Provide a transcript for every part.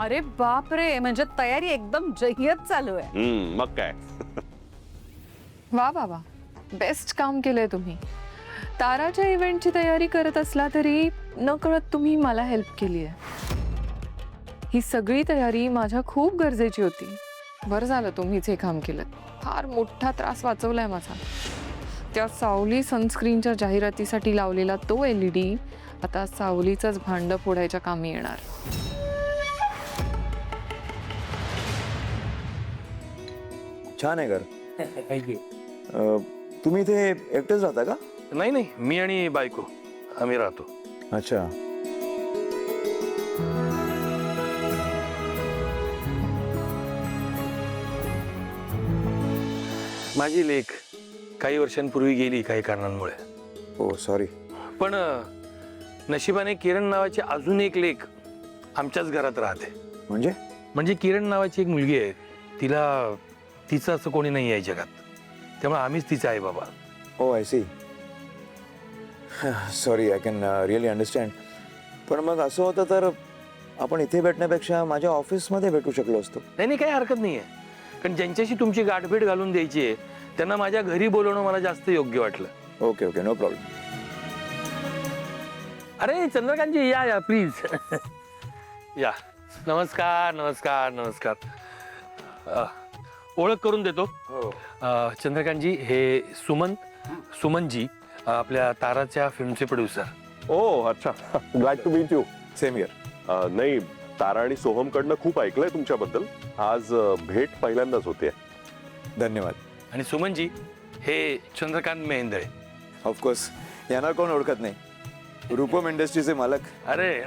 अरे बाप रे, म्हणजे तयारी एकदम जय्यत चालू आहे. मग काय. वा वा वा, बेस्ट काम केलंय तुम्ही. ताराच्या इव्हेंटची तयारी करत असला तरी नकळत तुम्ही मला हेल्प केली आहे. ही सगळी तयारी माझ्या खूप गरजेची होती. बरं झालं तुम्हीच हे काम केलं. फार मोठा त्रास वाचवलाय माझा. त्या सावली सनस्क्रीनच्या जाहिरातीसाठी लावलेला तो LED आता सावलीचंच भांडं फोडायच्या कामी येणार. छान आहे घर. थँक्यू. तुम्ही इथे एकटेच राहता का? नाही नाही, मी आणि बायको आम्ही राहतो. अच्छा. माझी लेक काही वर्षांपूर्वी गेली काही कारणांमुळे. हो सॉरी. पण नशिबाने किरण नावाची अजून एक लेक आमच्याच घरात राहते. म्हणजे किरण नावाची एक मुलगी आहे. तिचं असं कोणी नाही आहे जगात, त्यामुळे आम्हीच तिचे आई बाबा. Oh I see. Sorry, I can really understand. पण मग असं होतं तर आपण इथे भेटण्यापेक्षा माझ्या ऑफिसमध्ये भेटू शकलो असतो. नाही काही हरकत नाही आहे. कारण ज्यांच्याशी तुमची गाठभेट घालून द्यायची आहे त्यांना माझ्या घरी बोलवणं मला जास्त योग्य वाटलं. Okay okay, no problem. अरे चंद्रकांतजी, या प्लीज. या. नमस्कार नमस्कार नमस्कार. ओळख करून देतो. चंद्रकांतजी, हे सुमनजी आपल्या ताराच्या फिल्मचे प्रोड्युसर. ओ अच्छा, glad to meet you. Same here. नाही, तारा आणि सोहमकडनं खूप ऐकलंय तुमच्याबद्दल. आज भेट पहिल्यांदाच होते. धन्यवाद. आणि सुमनजी हे चंद्रकांत मेहेंदळे. ऑफकोर्स, यांना कोण ओळखत नाही. रूपम इंडस्ट्रीचे मालक. अरे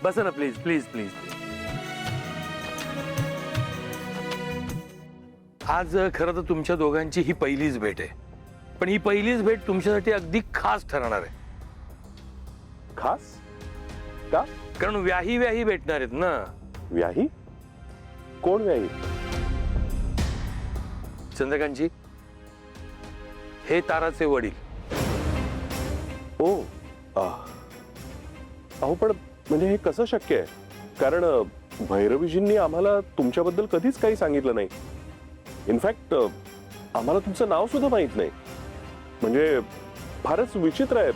बसा ना प्लीज प्लीज प्लीज. आज खरं तर तुमच्या दोघांची ही पहिलीच भेट आहे. पण ही पहिलीच भेट तुमच्यासाठी अगदी खास ठरणार आहे. खास का? कारण व्याही भेटणार आहेत ना. व्याही? कोण व्याही? चंद्रकांतजी, हे ताराचे वडील. ओ अहो, पण म्हणजे हे कसं शक्य आहे? कारण भैरवीजींनी आम्हाला तुमच्याबद्दल कधीच काही सांगितलं नाही. इनफॅक्ट आम्हाला तुमचं नाव सुद्धा माहित नाही. म्हणजे फारच विचित्र आहे.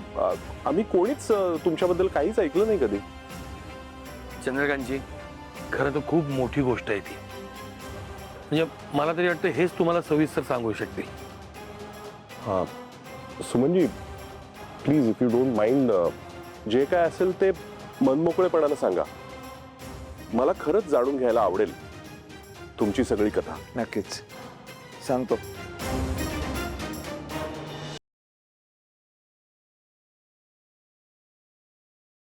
आम्ही कोणीच तुमच्याबद्दल काहीच ऐकलं नाही कधी. चंद्रकांतजी, खरं तर खूप मोठी गोष्ट आहे ती. म्हणजे मला तरी वाटतं हेच तुम्हाला सविस्तर सांगू शकते. हां Sumanji, please if you don't mind, जे काय असेल ते मनमोकळेपणानं सांगा. मला खरंच जाणून घ्यायला आवडेल तुमची सगळी कथा. नक्कीच सांगतो.